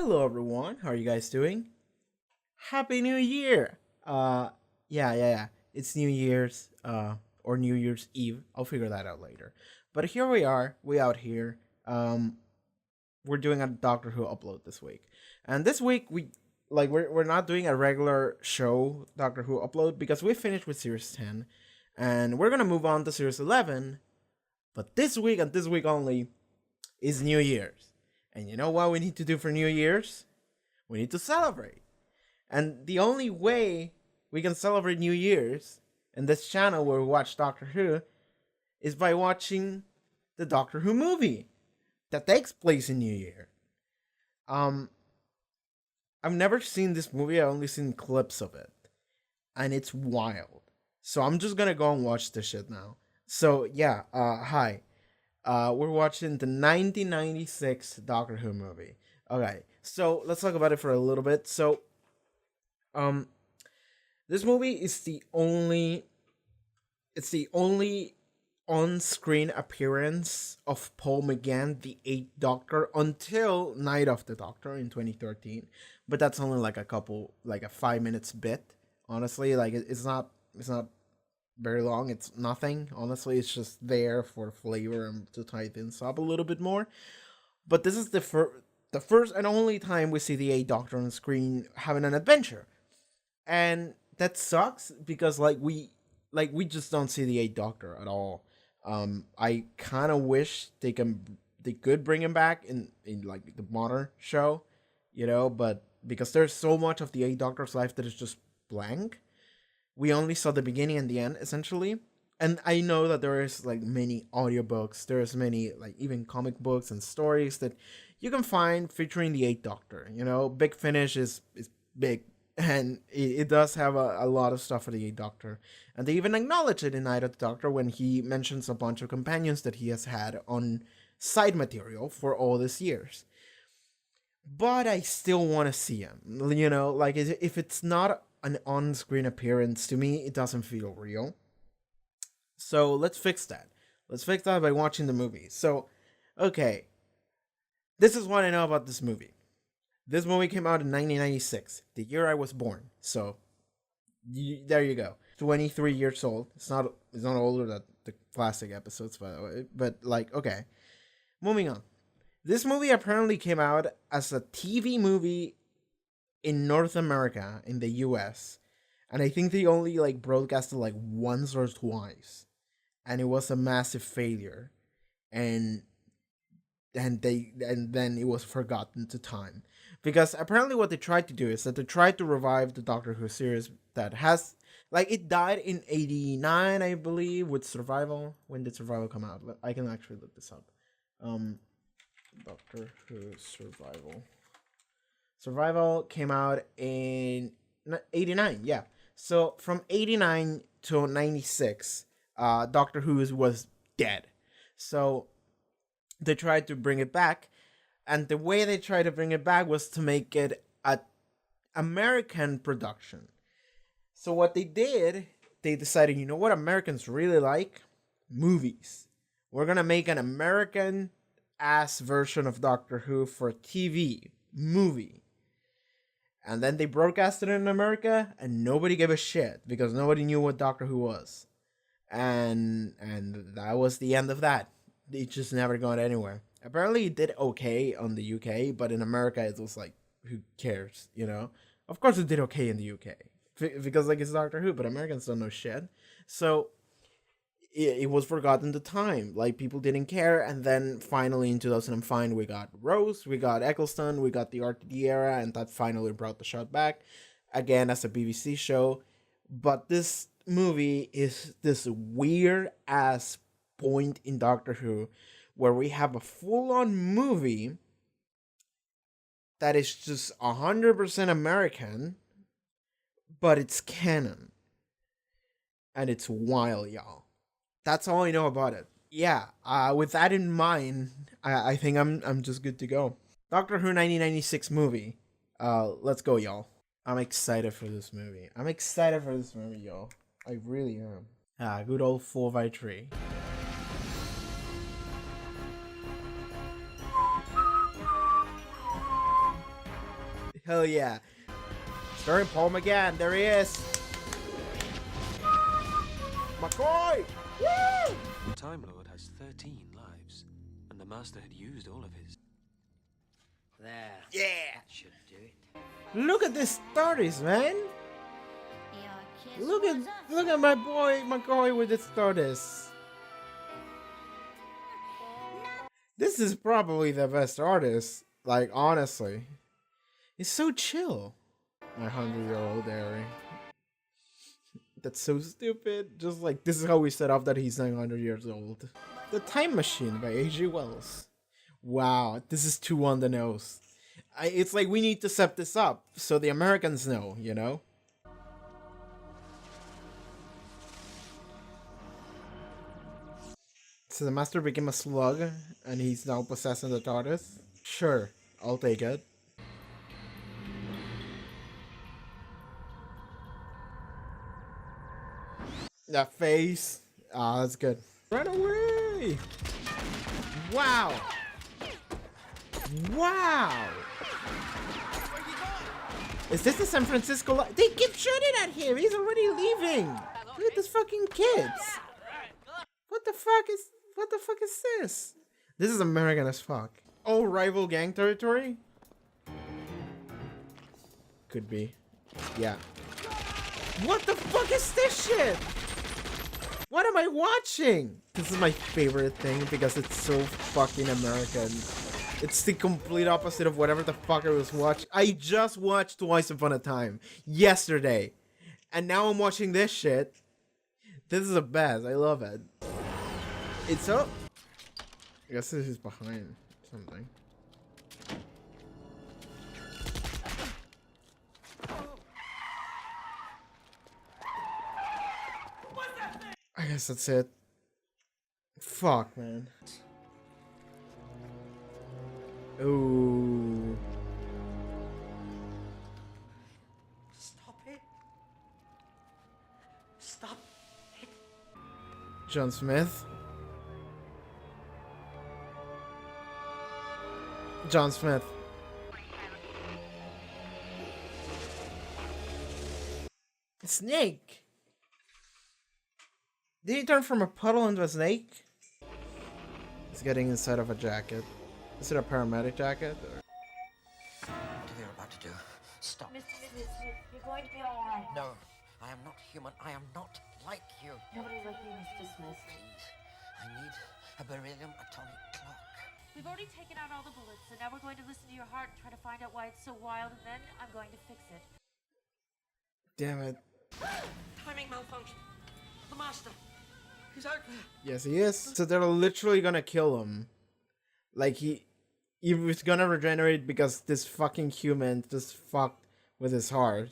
Hello everyone, how are you guys doing? Happy New Year! Yeah. It's New Year's, or New Year's Eve. I'll figure that out later. But here we are, we out here. We're doing a Doctor Who upload this week. And this week we're not doing a regular show Doctor Who upload because we finished with series 10 and we're gonna move on to series 11. But this week and this week only is New Year's. And you know what we need to do for New Year's? We need to celebrate. And the only way we can celebrate New Year's in this channel where we watch Doctor Who is by watching the Doctor Who movie that takes place in New Year. Um, I've never seen this movie, I've only seen clips of it. And it's wild. So I'm just gonna go and watch this shit now. So yeah, hi. We're watching the 1996 Doctor Who movie. Okay, so let's talk about it for a little bit. So, um, this movie is the only on-screen appearance of Paul McGann, the Eighth Doctor, until Night of the Doctor in 2013. But that's only like a 5 minutes bit. Honestly, like it's not very long. It's nothing. Honestly, it's just there for flavor and to tie things up a little bit more. But this is the first and only time we see the Eighth Doctor on screen having an adventure, and that sucks because we just don't see the Eighth Doctor at all. I kind of wish they could bring him back in like the modern show, but because there's so much of the Eighth Doctor's life that is just blank, we only saw the beginning and the end essentially. And I know that there is like many audiobooks, there's many like even comic books and stories that you can find featuring the Eighth Doctor. Big Finish is big, and it does have a lot of stuff for the Eighth Doctor. And they even acknowledge it in Night of the Doctor when he mentions a bunch of companions that he has had on side material for all these years. But I still want to see him. Like if it's not an on-screen appearance, to me it doesn't feel real. So let's fix that. Let's fix that by watching the movie. So, okay, this is what I know about this movie. This movie came out in 1996, the year I was born. So, there you go. 23 years old. It's not older than the classic episodes, by the way. But like, okay, moving on. This movie apparently came out as a TV movie in North America, in the US, and I think they only like broadcasted like once or twice, and it was a massive failure, and then it was forgotten to time, because apparently what they tried to do is that they tried to revive the Doctor Who series that has like it died in 89, I believe, with Survival. When did Survival come out? I can actually look this up. Doctor Who Survival. Survival came out in 89, yeah. So from 89 to 96, Doctor Who was dead. So they tried to bring it back, and the way they tried to bring it back was to make it a American production. So what they did, they decided, you know what Americans really like? Movies. We're gonna make an American ass version of Doctor Who for TV movie. And then they broadcasted it in America, and nobody gave a shit because nobody knew what Doctor Who was. And that was the end of that. It just never got anywhere. Apparently it did okay on the UK, but in America it was like, who cares, Of course it did okay in the UK. Because like it's Doctor Who, but Americans don't know shit. So it was forgotten to time. Like people didn't care, and then finally in 2005 we got Rose, we got Eccleston, we got the RTD era, and that finally brought the show back again as a BBC show. But this movie is this weird ass point in Doctor Who where we have a full-on movie that is just 100% American, but it's canon. And it's wild, y'all. That's all I know about it. Yeah, with that in mind, I think I'm just good to go. Doctor Who 1996 movie. Let's go, y'all. I'm excited for this movie. Y'all. I really am. Good old 4x3. Hell yeah. Starring Paul McGann. There he is. McCoy! Woo! The Time Lord has 13 lives, and the Master had used all of his. There. Yeah! That should do it. Look at this TARDIS, man! Look at my boy McCoy with his TARDIS. This is probably the best artist. Like, honestly. He's so chill. My 100-year-old Harry. That's so stupid. Just like, this is how we set up that he's 900 years old. The Time Machine by A.G. Wells. Wow, this is too on the nose. It's like we need to set this up so the Americans know, you know? So the Master became a slug and he's now possessing the TARDIS? Sure, I'll take it. That face. Ah, that's good. Run away! Wow! Wow! Is this the San Francisco line? They keep shooting at him! He's already leaving! Look at this fucking kids! What the fuck is this? This is American as fuck. Oh, rival gang territory? Could be. Yeah. What the fuck is this shit? What am I watching? This is my favorite thing because it's so fucking American. It's the complete opposite of whatever the fuck I was watching. I just watched Twice Upon a Time yesterday. And now I'm watching this shit. This is the best. I love it. It's up. I guess this is behind something. I guess that's it. Fuck, man. Ooh. Stop it. Stop it. John Smith. John Smith. Snake. Did he turn from a puddle into a snake? He's getting inside of a jacket. Is it a paramedic jacket? Or? What are you about to do? Stop. Mr. Smith, you're going to be all right. No, I am not human. I am not like you. Nobody like you, Mr. Smith. Please, I need a beryllium atomic clock. We've already taken out all the bullets, so now we're going to listen to your heart and try to find out why it's so wild, and then I'm going to fix it. Damn it. Timing malfunction. The Master. He's out there. Yes, he is. So they're literally gonna kill him. Like he was gonna regenerate because this fucking human just fucked with his heart.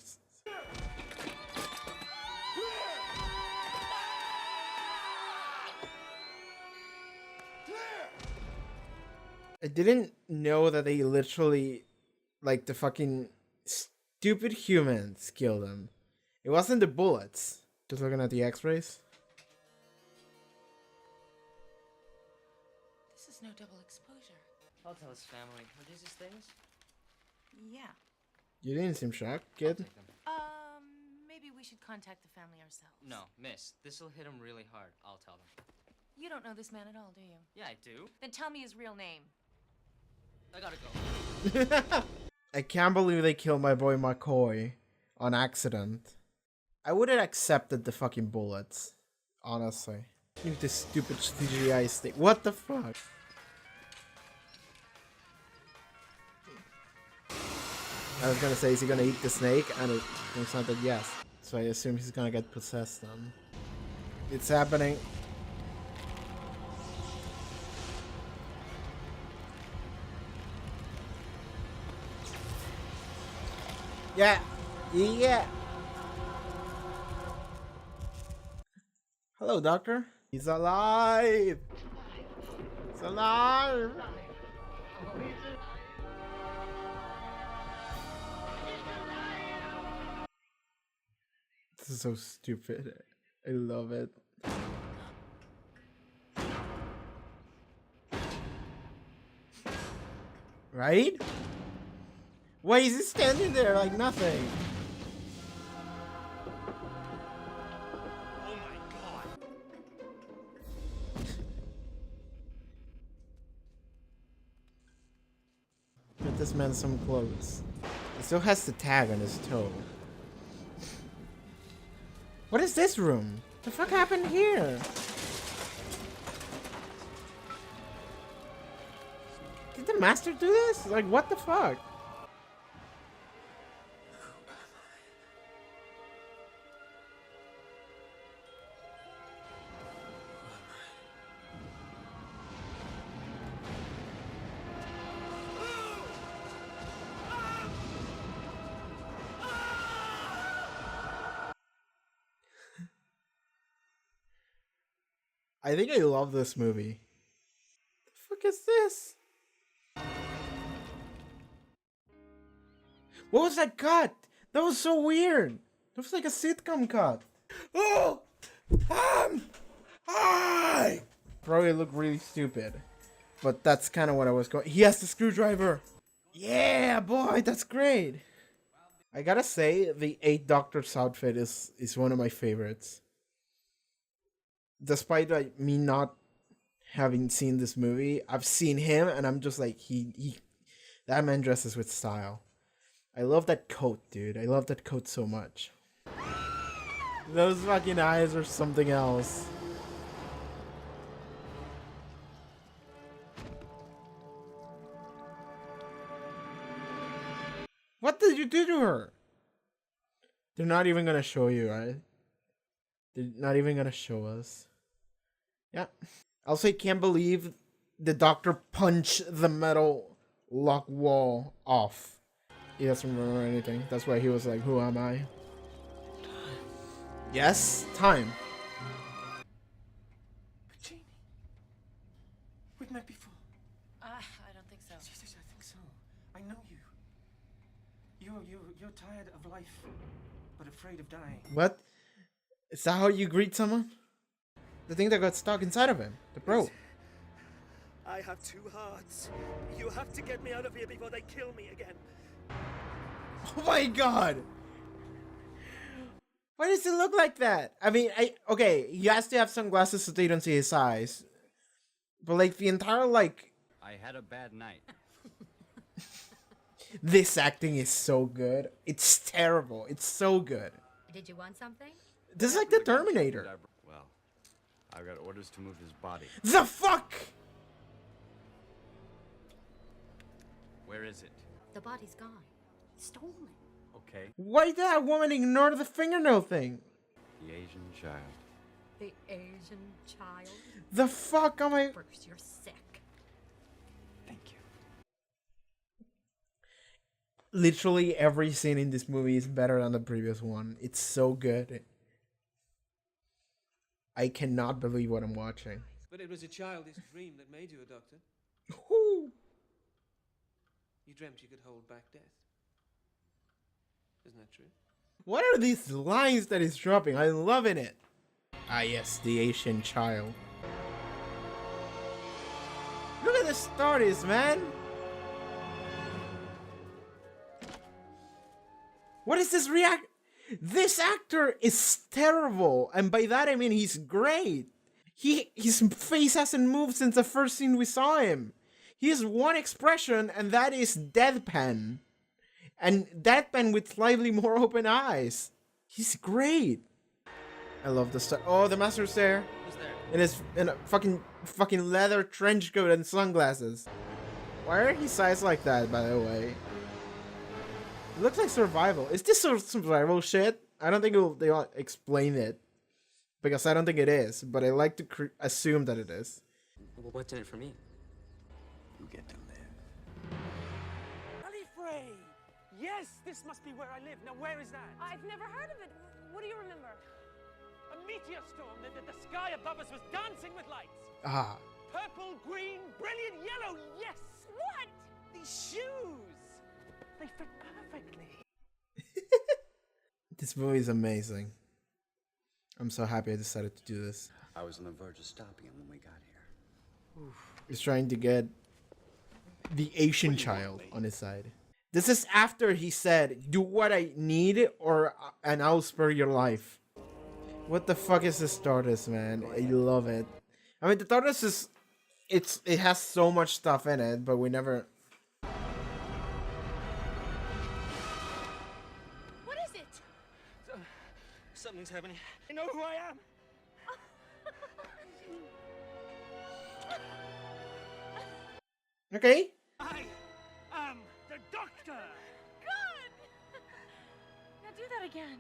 I didn't know that they literally, like, the fucking stupid humans killed him. It wasn't the bullets. Just looking at the x-rays. This is no double exposure. I'll tell his family. Are these his things? Yeah. You didn't seem shocked, kid. Take them. Maybe we should contact the family ourselves. No, miss. This'll hit him really hard. I'll tell them. You don't know this man at all, do you? Yeah, I do. Then tell me his real name. I gotta go. I can't believe they killed my boy McCoy on accident. I would have accepted the fucking bullets, honestly. With this stupid CGI stick. What the fuck? I was gonna say, is he gonna eat the snake? And it's not that yes. So I assume he's gonna get possessed then. It's happening. Yeah. Yeah. Hello, Doctor. He's alive. He's alive. This is so stupid. I love it. Right? Why is he standing there like nothing? Oh my god. Get this man some clothes. He still has the tag on his toe. What is this room? The fuck happened here? Did the master do this? Like, what the fuck? I think I love this movie. The fuck is this? What was that cut? That was so weird. That was like a sitcom cut. Oh! Hi! Probably look really stupid. But that's kind of what I was going. He has the screwdriver. Yeah, boy, that's great. I gotta say, the 8 Doctor's outfit is one of my favorites. Despite like me not having seen this movie, I've seen him and I'm just like, that man dresses with style. I love that coat, dude. I love that coat so much. Those fucking eyes are something else. What did you do to her? They're not even gonna show you, right? They're not even gonna show us. Yeah. Also, I can't believe the doctor punched the metal lock wall off. He doesn't remember anything. That's why he was like, who am I? Yes, time. But Janie, we've met before. I don't think so. Yes, I think so. I know you. You're tired of life, but afraid of dying. What? Is that how you greet someone? The thing that got stuck inside of him. The bro. I have 2 hearts. You have to get me out of here before they kill me again. Oh my god! Why does it look like that? I mean, okay, he has to have sunglasses so they don't see his eyes. But like the entire like I had a bad night. this acting is so good. It's terrible. It's so good. Did you want something? This is like the Terminator. Well, I got orders to move his body. The fuck? Where is it? The body's gone. Stolen. Okay. Why did that woman ignore the fingernail thing? The Asian child. The Asian child? The fuck am I? Bruce, you're sick. Thank you. Literally every scene in this movie is better than the previous one. It's so good. I cannot believe what I'm watching. But it was a childish dream that made you a doctor. Whoo. You dreamt you could hold back death. Isn't that true? What are these lines that he's dropping? I'm loving it. Ah yes, the Asian child. Look at the stories, man. What is this react? This actor is terrible, and by that I mean he's great. His face hasn't moved since the first scene we saw him. He has one expression, and that is deadpan. And deadpan with slightly more open eyes. He's great. I love the stuff. Oh, the master's there. Who's there? In a fucking leather trench coat and sunglasses. Why are he sized like that, by the way? It looks like survival. Is this survival shit? I don't think they'll explain it. Because I don't think it is. But I like to assume that it is. Well, what's in it for me? You get to live. Gallifrey! Yes, this must be where I live. Now, where is that? I've never heard of it. What do you remember? A meteor storm that the sky above us was dancing with lights. Ah. Purple, green, brilliant yellow. Yes. What? These shoes. They fit perfectly. This movie is amazing. I'm so happy I decided to do this. I was on the verge of stopping him when we got here. He's trying to get the Asian child on his side. This is after he said, "Do what I need, and I'll spare your life." What the fuck is this TARDIS, man? I love it. I mean, the TARDIS is it has so much stuff in it, but we never. What is it? Something's happening. I know who I am. Okay. I am the Doctor. Good! Now do that again.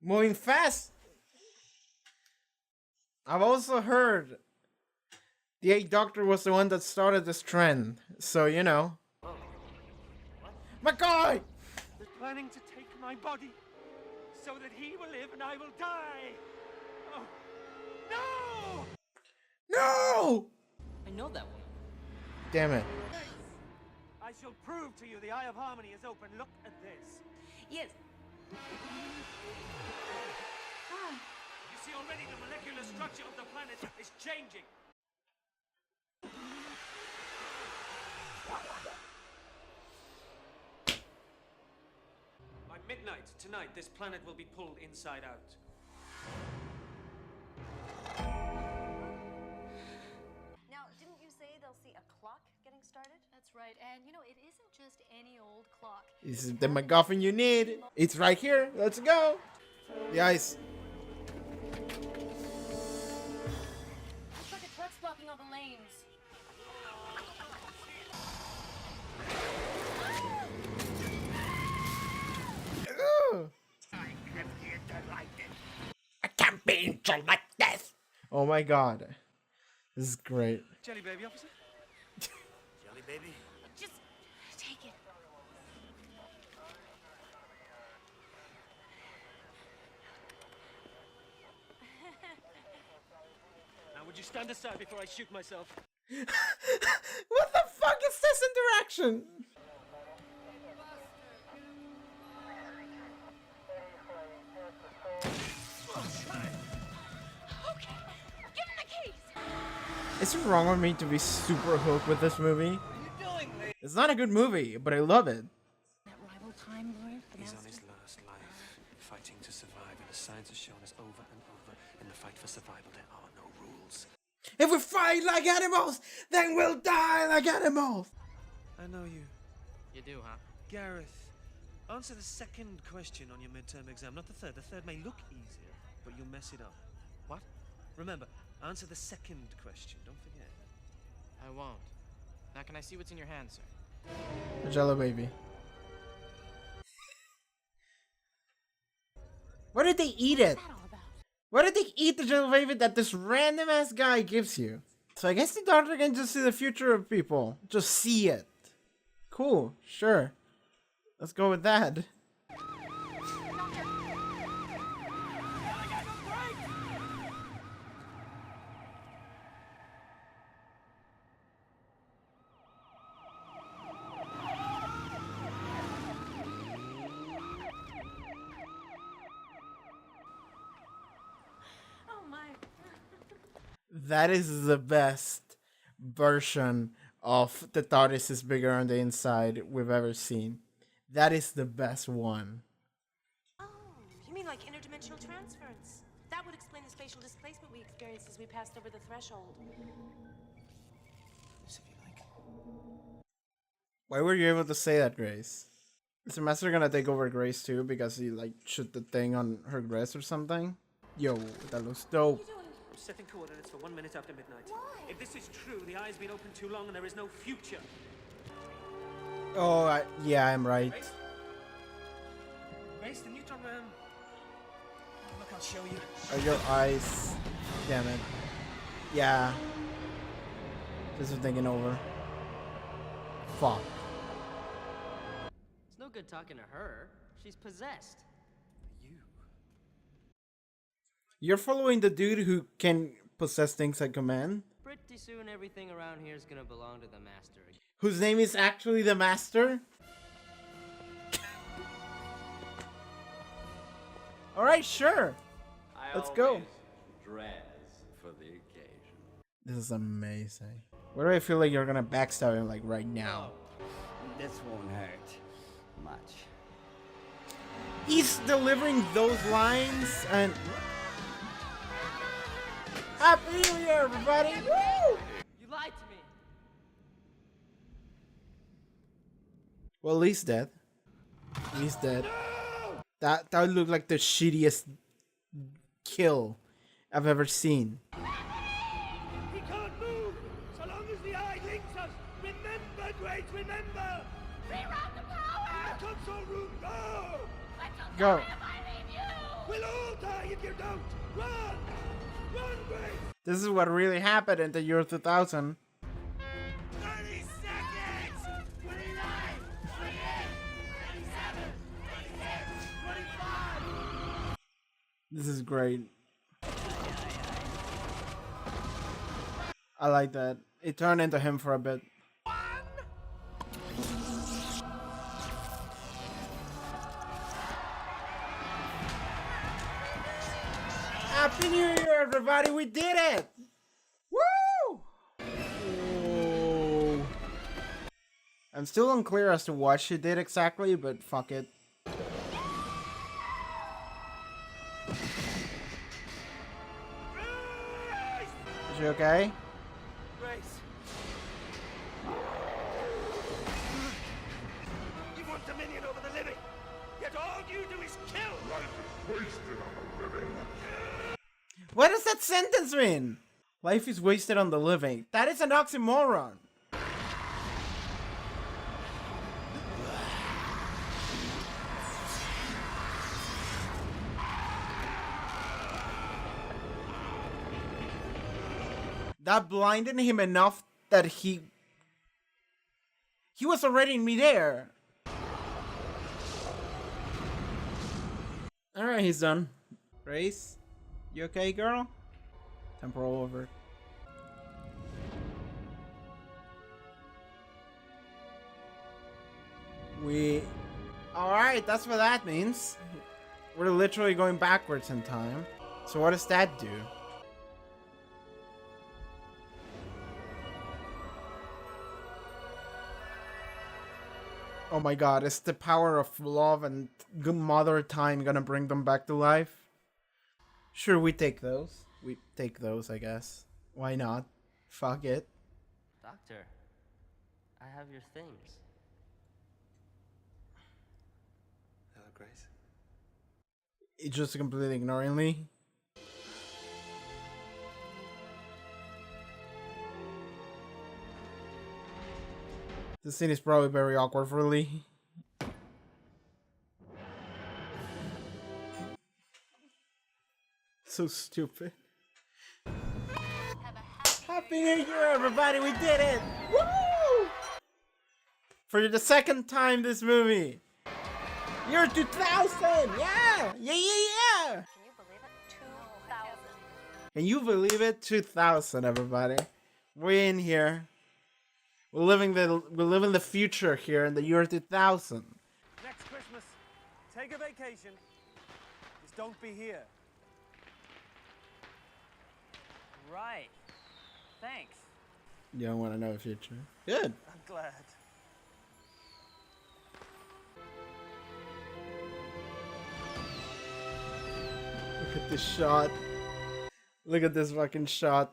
Moving fast. I've also heard the Eighth Doctor was the one that started this trend, so you know. McCoy! They're planning to take my body so that he will live and I will die. Oh, no! No! I know that one. Damn it. I shall prove to you the Eye of Harmony is open. Look at this. Yes. You see already the molecular structure of the planet is changing. By midnight tonight, this planet will be pulled inside out. Now, didn't you say they'll see a clock getting started? That's right. And you know, it isn't just any old clock. This is the MacGuffin you need. It's right here. Let's go. The ice. Looks like a truck's blocking all the lanes. Ugh. I can't be injured like this. Oh my god. This is great. Jelly baby, officer? Jelly baby? Just take it. Now would you stand aside before I shoot myself? What the fuck is this interaction? Okay, give him the keys. Is it wrong with me to be super hooked with this movie? It's not a good movie, but I love it. That rival Time Lord, the He's on master. his last life, fighting to survive, and the science has shown us over and over, in the fight for survival there are no rules. If we fight like animals, then we'll die like animals. I know you. You do, huh? Gareth, answer the second question on your midterm exam, not the third. The third may look easier, but you'll mess it up. What? Remember, answer the second question. Don't forget. I won't. Now can I see what's in your hand, sir? A Jello baby. Why did they eat it? What's that all about? Why did they eat the Jello baby that this random ass guy gives you? So I guess the Doctor can just see the future of people. Just see it. Cool, sure. Let's go with that. Oh my. That is the best version of the TARDIS is bigger on the inside we've ever seen. That is the best one. Oh, you mean like interdimensional transference? That would explain the spatial displacement we experienced as we passed over the threshold. Yes, if you like. Why were you able to say that, Grace? Is the Master gonna take over Grace too because he like shoot the thing on her dress or something? Yo, that looks dope. I'm setting coordinates for 1 minute after midnight. Why? If this is true, the eye's been open too long and there is no future. Oh, yeah, I'm right. Grace? Grace, the neutron look, I'll show you. Are your eyes? Damn it. Yeah. This is thinking over. Fuck. It's no good talking to her. She's possessed. You're following the dude who can possess things at command? Pretty soon everything around here is gonna belong to the master again. Whose name is actually the Master? Alright, sure. Let's go. Dress for the occasion. This is amazing. Why do I feel like you're gonna backstab him like right now? This won't hurt much. He's delivering those lines and Happy New Year, everybody! Woo! You lied to me. Well, he's dead. He's dead. That would look like the shittiest kill I've ever seen. He can't move so long as the eye links us. Remember, Grace, remember. Reroute the power! In the console room, go! Go. If I leave you! We'll all die if you don't. Run! Run, Grace! This is what really happened in the year 2000. 30 seconds! 29, 28, 27, 26, 25! This is great. I like that. It turned into him for a bit. Happy New Year, everybody! We did it! Woo! Oh. I'm still unclear as to what she did exactly, but fuck it. Is she okay? Grace! You want dominion over the living, yet all you do is kill! What does that sentence mean? Life is wasted on the living. That is an oxymoron. That blinded him enough that he was already in midair. Alright, he's done. Grace, you okay, girl? Temporal over. Alright, that's what that means. We're literally going backwards in time. So what does that do? Oh my god, is the power of love and mother time gonna bring them back to life? Sure, we take those. We take those, I guess. Why not? Fuck it. Doctor, I have your things. Hello, Grace. It's just completely ignoringly. This scene is probably very awkward for Lee. So stupid. Happy New Year, everybody! We did it! Woo! For the second time this movie. Year 2000! Yeah! Yeah, yeah, yeah! Can you believe it? 2000, everybody. We're in here. We're living the future here in the year 2000. Next Christmas, take a vacation. Just don't be here. Right. Thanks. You don't want to know the future. Good. I'm glad. Look at this shot. Look at this fucking shot.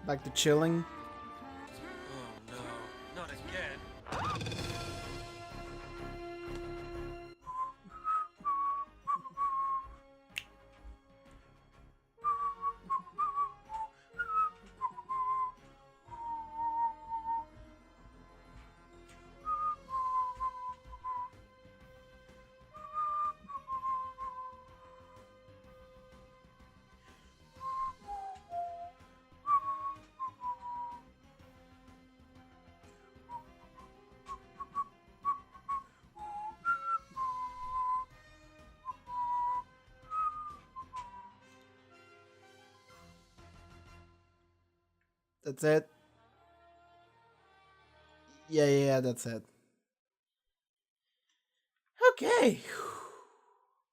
Back to chilling. Oh no, not again. That's it. Yeah, that's it. Okay.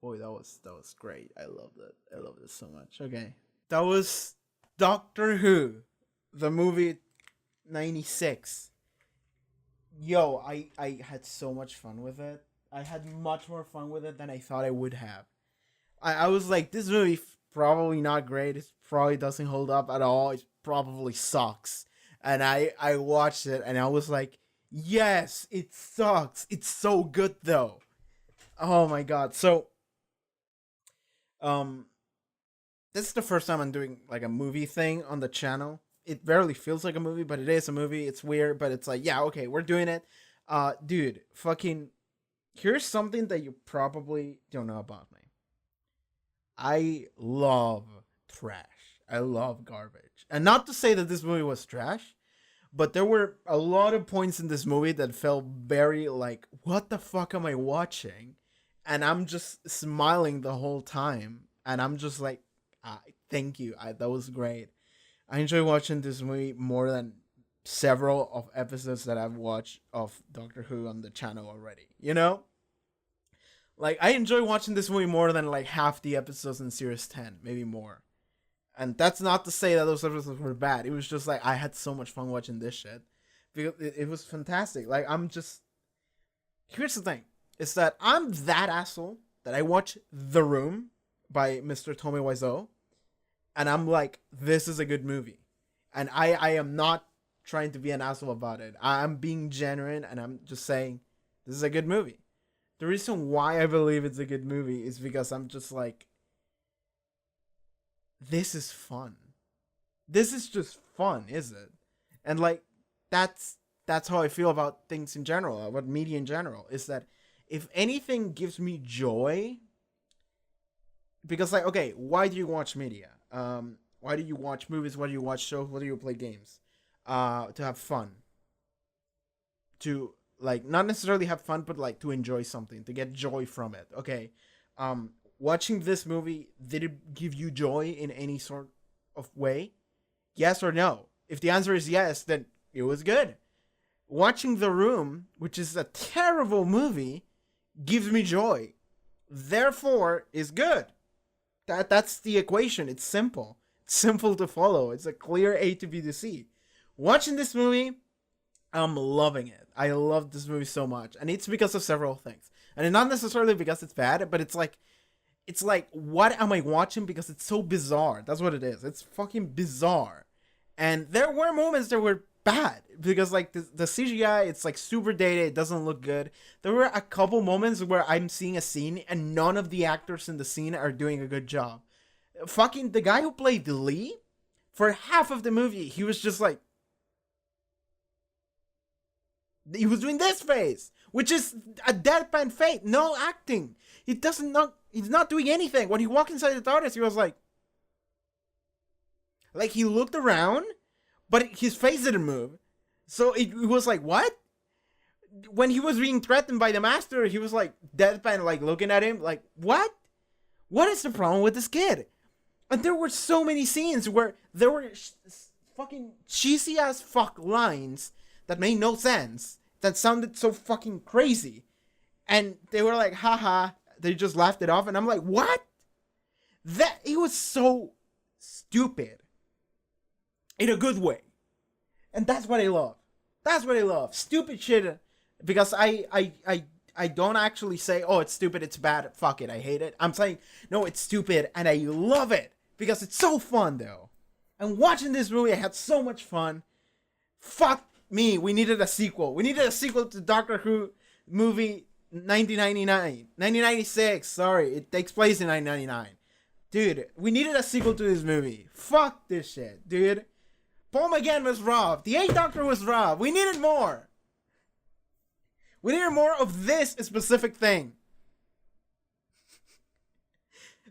Boy, that was great. I loved it. I loved it so much. Okay. That was Doctor Who, the movie 96. Yo, I had so much fun with it. I had much more fun with it than I thought I would have. I was like, this movie probably not great. It probably doesn't hold up at all. It probably sucks. And I watched it and I was like, yes, it sucks. It's so good though. Oh my god. So this is the first time I'm doing like a movie thing on the channel. It barely feels like a movie, but it is a movie. It's weird, but it's like, yeah, okay, we're doing it. Dude, fucking here's something that you probably don't know about me. I love trash. I love garbage. And not to say that this movie was trash, but there were a lot of points in this movie that felt very like, what the fuck am I watching? And I'm just smiling the whole time. And I'm just like, thank you. That was great. I enjoy watching this movie more than several of episodes that I've watched of Doctor Who on the channel already. You know? Like, I enjoy watching this movie more than like half the episodes in Series 10, maybe more. And that's not to say that those episodes were bad. It was just like, I had so much fun watching this shit. Because it was fantastic. Like, I'm just... Here's the thing. It's that I'm that asshole that I watch The Room by Mr. Tommy Wiseau. And I'm like, this is a good movie. And I am not trying to be an asshole about it. I'm being genuine and I'm just saying, this is a good movie. The reason why I believe it's a good movie is because I'm just like, this is fun. This is just fun, is it? And like, that's how I feel about things in general, about media in general, is that if anything gives me joy, because like, okay, why do you watch media? Why do you watch movies? Why do you watch shows? Why do you play games? To have fun. To like not necessarily have fun, but like to enjoy something, to get joy from it. Okay. Watching this movie, did it give you joy in any sort of way? Yes or no? If the answer is yes, then it was good. Watching The Room, which is a terrible movie, gives me joy. Therefore, is good. That's the equation. It's simple. It's simple to follow. It's a clear A to B to C. Watching this movie, I'm loving it. I love this movie so much. And it's because of several things. And not necessarily because it's bad, but it's like, what am I watching? Because it's so bizarre. That's what it is. It's fucking bizarre. And there were moments that were bad. Because like the CGI, it's like super dated. It doesn't look good. There were a couple moments where I'm seeing a scene and none of the actors in the scene are doing a good job. Fucking the guy who played Lee, for half of the movie, he was just like, he was doing this face, which is a deadpan face, no acting. He's not doing anything. When he walked inside the TARDIS, he was like he looked around, but his face didn't move. So it was like, what? When he was being threatened by the Master, he was like deadpan, like looking at him, like, what? What is the problem with this kid? And there were so many scenes where there were fucking cheesy as fuck lines that made no sense, that sounded so fucking crazy. And they were like, haha, they just laughed it off. And I'm like, what? It was so stupid. In a good way. And that's what I love. That's what I love. Stupid shit. Because I don't actually say, oh, it's stupid, it's bad, fuck it, I hate it. I'm saying, no, it's stupid, and I love it. Because it's so fun, though. And watching this movie, I had so much fun. Fuck me, we needed a sequel. We needed a sequel to Doctor Who movie 1996, sorry. It takes place in 1999. Dude, we needed a sequel to this movie. Fuck this shit, dude. Paul McGann was robbed. The 8th Doctor was robbed. We needed more. We needed more of this specific thing.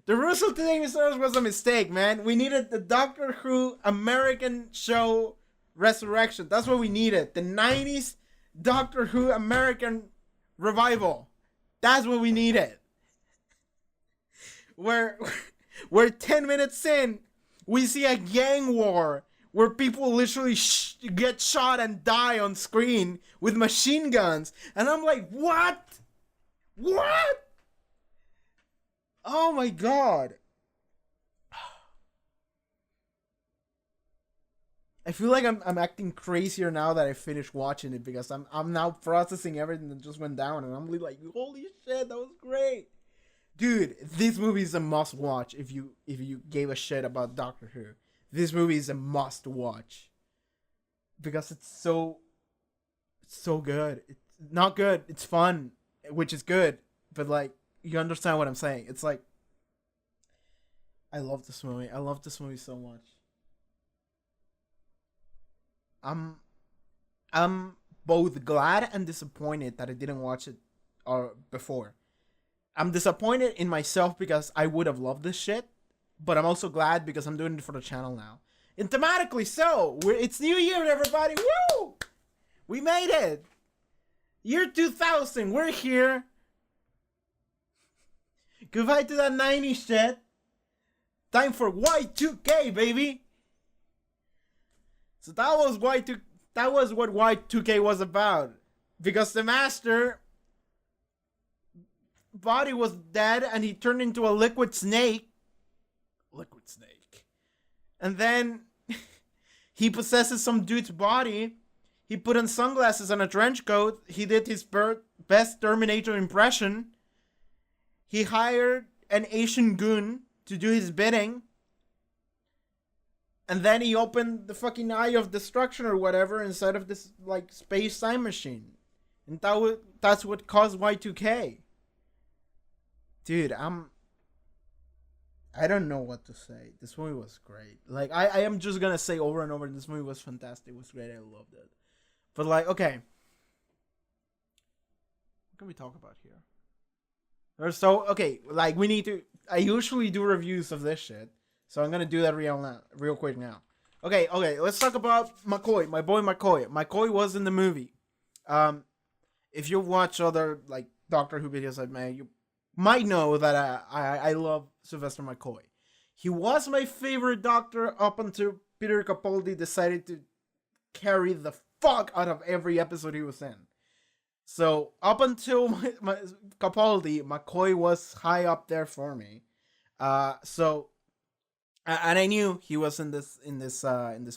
The Russell T Davies was a mistake, man. We needed the Doctor Who American show resurrection. That's what we needed. The 90s Doctor Who American revival. That's what we needed. Where 10 minutes in, we see a gang war where people literally get shot and die on screen with machine guns. And I'm like, what? What? Oh my god. I feel like I'm acting crazier now that I finished watching it because I'm now processing everything that just went down and I'm like, holy shit, that was great. Dude, this movie is a must watch if you gave a shit about Doctor Who. This movie is a must watch. Because it's so good. It's not good, it's fun, which is good, but like you understand what I'm saying. It's like I love this movie. I love this movie so much. I'm both glad and disappointed that I didn't watch it before. I'm disappointed in myself because I would have loved this shit, but I'm also glad because I'm doing it for the channel now. And thematically so, it's New Year, everybody. Woo! We made it. Year 2000, we're here. Goodbye to that 90s shit. Time for Y2K, baby. So that was what Y2K was about. Because the master body was dead and he turned into a liquid snake. Liquid snake. And then he possesses some dude's body. He put on sunglasses and a trench coat. He did his best Terminator impression. He hired an Asian goon to do his bidding. And then he opened the fucking Eye of Destruction or whatever inside of this like space time machine. And that's what caused Y2K. Dude, I don't know what to say. This movie was great. Like, I am just gonna say over and over, this movie was fantastic. It was great. I loved it. But like, okay. What can we talk about here? Okay, like we need to. I usually do reviews of this shit, so I'm gonna do that real quick now. Okay, let's talk about McCoy, my boy McCoy. McCoy was in the movie. If you watch other like Doctor Who videos I've made, you might know that I love Sylvester McCoy. He was my favorite Doctor up until Peter Capaldi decided to carry the fuck out of every episode he was in. So up until my Capaldi, McCoy was high up there for me. And I knew he was in this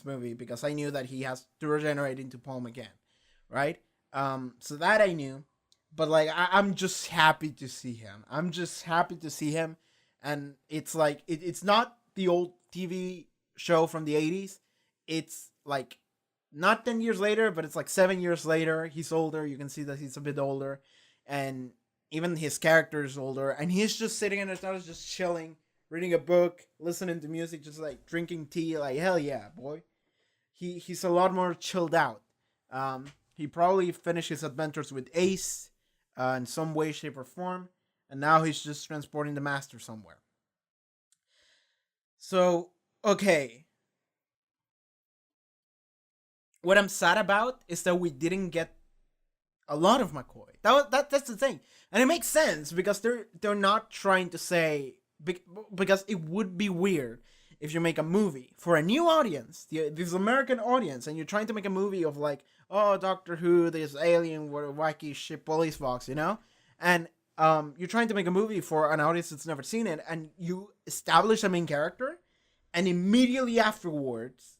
movie because I knew that he has to regenerate into Paul McGann, right? So that I knew, but like I'm just happy to see him. And it's like it's not the old TV show from the 80s. It's like not 10 years later, but it's like 7 years later. He's older. You can see that he's a bit older, and even his character is older. And he's just sitting in his house, just chilling, reading a book, listening to music, just like drinking tea. Like hell yeah, boy. He's a lot more chilled out. He probably finished his adventures with Ace, in some way, shape, or form, and now he's just transporting the Master somewhere. So okay. What I'm sad about is that we didn't get a lot of McCoy. That's the thing, and it makes sense because they're not trying to say because it would be weird if you make a movie for a new audience, this American audience, and you're trying to make a movie of like, oh, Doctor Who, this alien, wacky shit, police box, you know, and you're trying to make a movie for an audience that's never seen it, and you establish a main character, and immediately afterwards.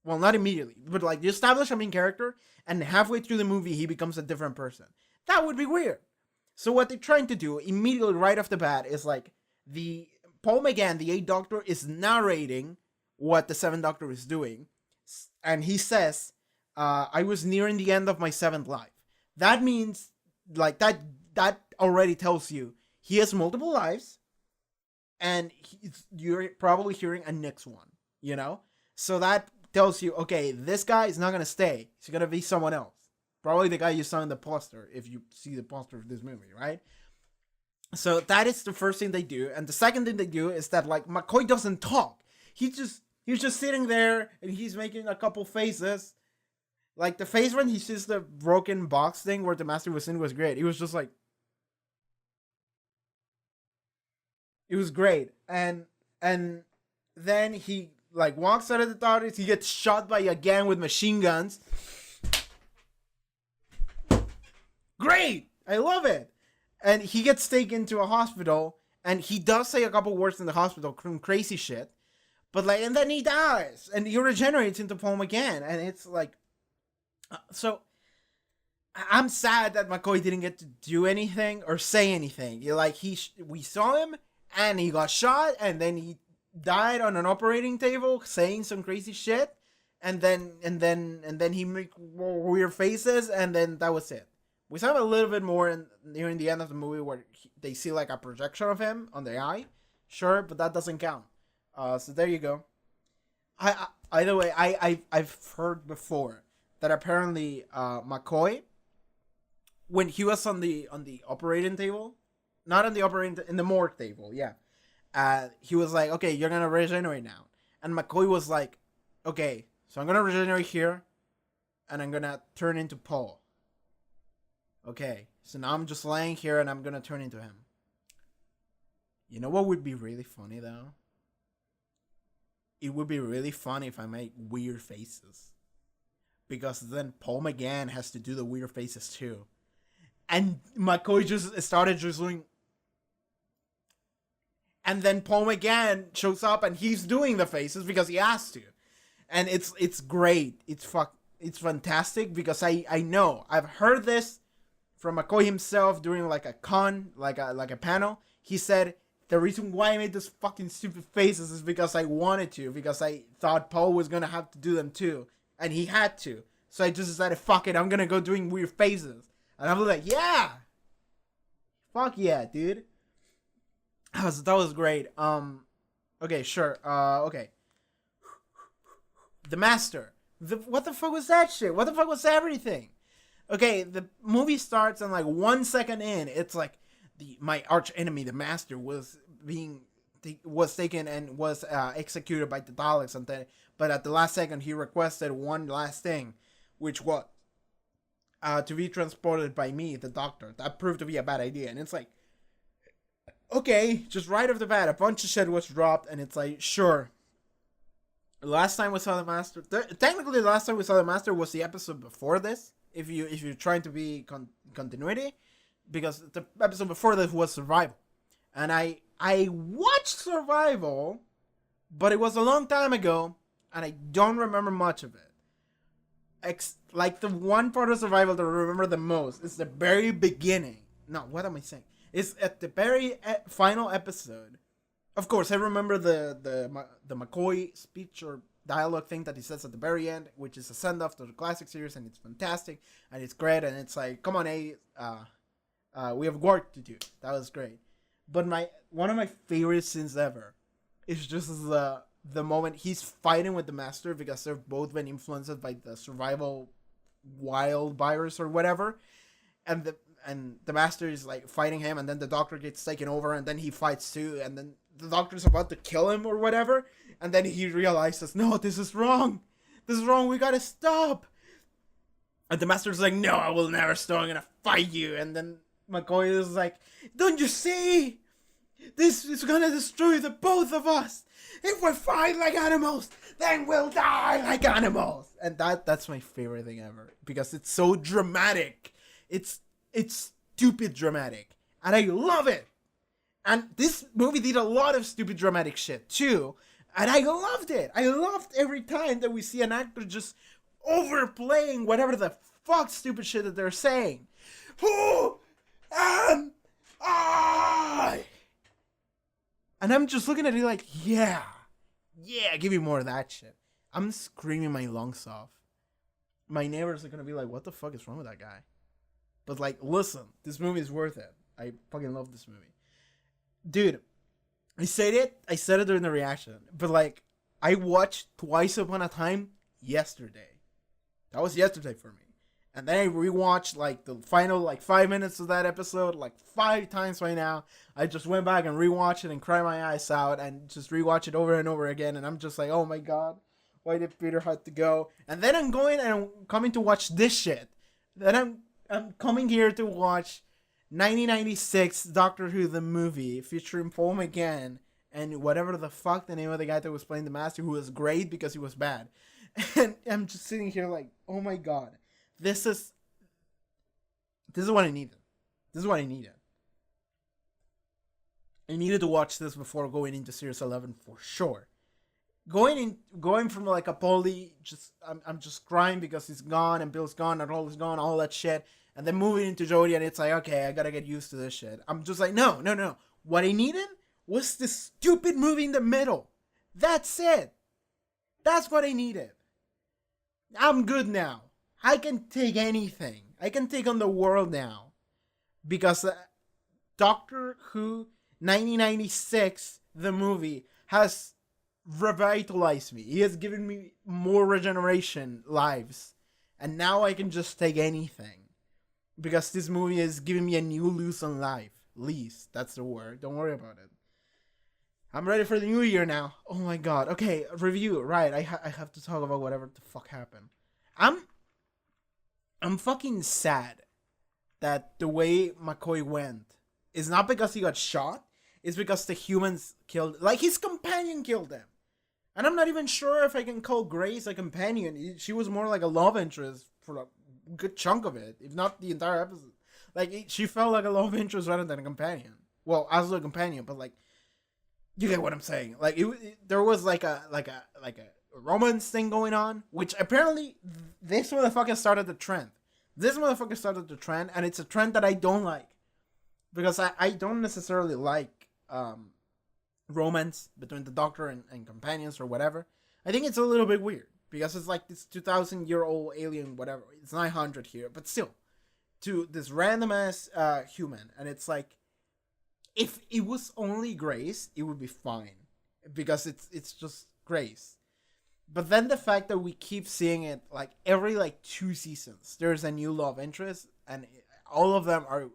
Well, not immediately, but like you establish a main character and halfway through the movie he becomes a different person. That would be weird. So what they're trying to do immediately right off the bat is like the Paul McGann, the 8th Doctor, is narrating what the 7th Doctor is doing. And he says, I was nearing the end of my 7th life. That means like that already tells you he has multiple lives and you're probably hearing a next one, you know? So that tells you, okay, this guy is not going to stay. He's going to be someone else. Probably the guy you saw in the poster, if you see the poster of this movie, right? So that is the first thing they do. And the second thing they do is that, like, McCoy doesn't talk. He's just sitting there, and he's making a couple faces. Like, the face when he sees the broken box thing where the Master was in was great. He was just like... It was great. And then he... like walks out of the TARDIS, he gets shot by a gang with machine guns. Great! I love it. And he gets taken to a hospital, and he does say a couple words in the hospital, some crazy shit. But like, and then he dies, and he regenerates into Paul McGann, and it's like, so I'm sad that McCoy didn't get to do anything or say anything. Like we saw him, and he got shot, and then he died on an operating table saying some crazy shit, and then he made weird faces, and then that was it. We saw him a little bit more near the end of the movie where they see like a projection of him on the eye, sure, but that doesn't count. So there you go. Either way, I've heard before that apparently McCoy, when he was on the operating table, not on the operating in the morgue table, yeah, he was like, okay, you're gonna regenerate now, and McCoy was like, okay, so I'm gonna regenerate here, and I'm gonna turn into Paul. Okay, so now I'm just laying here, and I'm gonna turn into him. You know what would be really funny though? It would be really funny if I make weird faces. Because then Paul McGann has to do the weird faces too. And McCoy just started just doing... And then Paul McGann shows up and he's doing the faces because he has to. And it's great. It's fantastic because I know. I've heard this from McCoy himself during like a con, like a panel. He said... The reason why I made those fucking stupid faces is because I wanted to. Because I thought Paul was going to have to do them too. And he had to. So I just decided, fuck it, I'm going to go doing weird faces. And I was like, yeah! Fuck yeah, dude. That was great. Okay, sure. Okay. The Master. What the fuck was that shit? What the fuck was everything? Okay, the movie starts and like 1 second in, it's like, my arch enemy, the Master, was taken and was executed by the Daleks, but at the last second he requested one last thing, which was to be transported by me, the Doctor. That proved to be a bad idea, and it's like, okay, just right off the bat, a bunch of shit was dropped, and it's like, sure. Last time we saw the Master, technically the last time we saw the Master was the episode before this. If you're trying to be continuity. Because the episode before this was Survival. And I watched Survival, but it was a long time ago, and I don't remember much of it. Like the one part of Survival that I remember the most is the very beginning. No, what am I saying? It's at the very final episode. Of course, I remember the McCoy speech or dialogue thing that he says at the very end, which is a send-off to the classic series, and it's fantastic, and it's great, and it's like, come on, we have work to do. That was great. But one of my favorite scenes ever is just the moment he's fighting with the Master because they've both been influenced by the survival wild virus or whatever. And the Master is like fighting him, and then the Doctor gets taken over, and then he fights too, and then the Doctor's about to kill him or whatever, and then he realizes, no, this is wrong. This is wrong. We gotta stop. And the Master's like, no, I will never stop. I'm gonna fight you. And then McCoy is like, don't you see? This is gonna destroy the both of us. If we fight like animals, then we'll die like animals. And that's my favorite thing ever. Because it's so dramatic. It's stupid dramatic. And I love it. And this movie did a lot of stupid dramatic shit too. And I loved it. I loved every time that we see an actor just overplaying whatever the fuck stupid shit that they're saying. Who am I? And I'm just looking at it like, yeah, give me more of that shit. I'm screaming my lungs off. My neighbors are gonna be like, what the fuck is wrong with that guy? But like, listen, this movie is worth it. I fucking love this movie. Dude, I said it during the reaction, but like, I watched Twice Upon a Time yesterday. That was yesterday for me. And then I rewatched like the final like 5 minutes of that episode like 5 times right now. I just went back and rewatched it and cried my eyes out and just rewatch it over and over again. And I'm just like, oh my god, why did Peter have to go? And then I'm going and I'm coming to watch this shit. Then I'm coming here to watch 1996 Doctor Who the movie featuring Paul McGann and whatever the fuck the name of the guy that was playing the Master, who was great because he was bad. And I'm just sitting here like, oh my god. This is what I needed. This is what I needed. I needed to watch this before going into Series 11 for sure. Going from like a Polly, just I'm just crying because he's gone and Bill's gone and all is gone, all that shit, and then moving into Jodie and it's like, okay, I gotta get used to this shit. I'm just like, no, no, no. What I needed was this stupid movie in the middle. That's it. That's what I needed. I'm good now. I can take anything. I can take on the world now. Because Doctor Who 1996, the movie, has revitalized me. He has given me more regeneration lives. And now I can just take anything. Because this movie is giving me a new lease on life. Lease, that's the word. Don't worry about it. I'm ready for the new year now. Oh my god. Okay, review. Right, I have to talk about whatever the fuck happened. I'm fucking sad that the way McCoy went is not because he got shot. It's because the humans killed... Like, his companion killed him. And I'm not even sure if I can call Grace a companion. She was more like a love interest for a good chunk of it, if not the entire episode. Like, she felt like a love interest rather than a companion. Well, as a companion, but like... You get what I'm saying. Like, there was like a romance thing going on, which apparently this motherfucker started the trend. This motherfucker started the trend, and it's a trend that I don't like. Because I don't necessarily like romance between the Doctor and companions or whatever. I think it's a little bit weird. Because it's like this 2,000-year-old alien, whatever. It's 900 here, but still. To this random-ass human. And it's like, if it was only Grace, it would be fine. Because it's just Grace. But then the fact that we keep seeing it, like, every, 2 seasons, there's a new love interest, and all of them are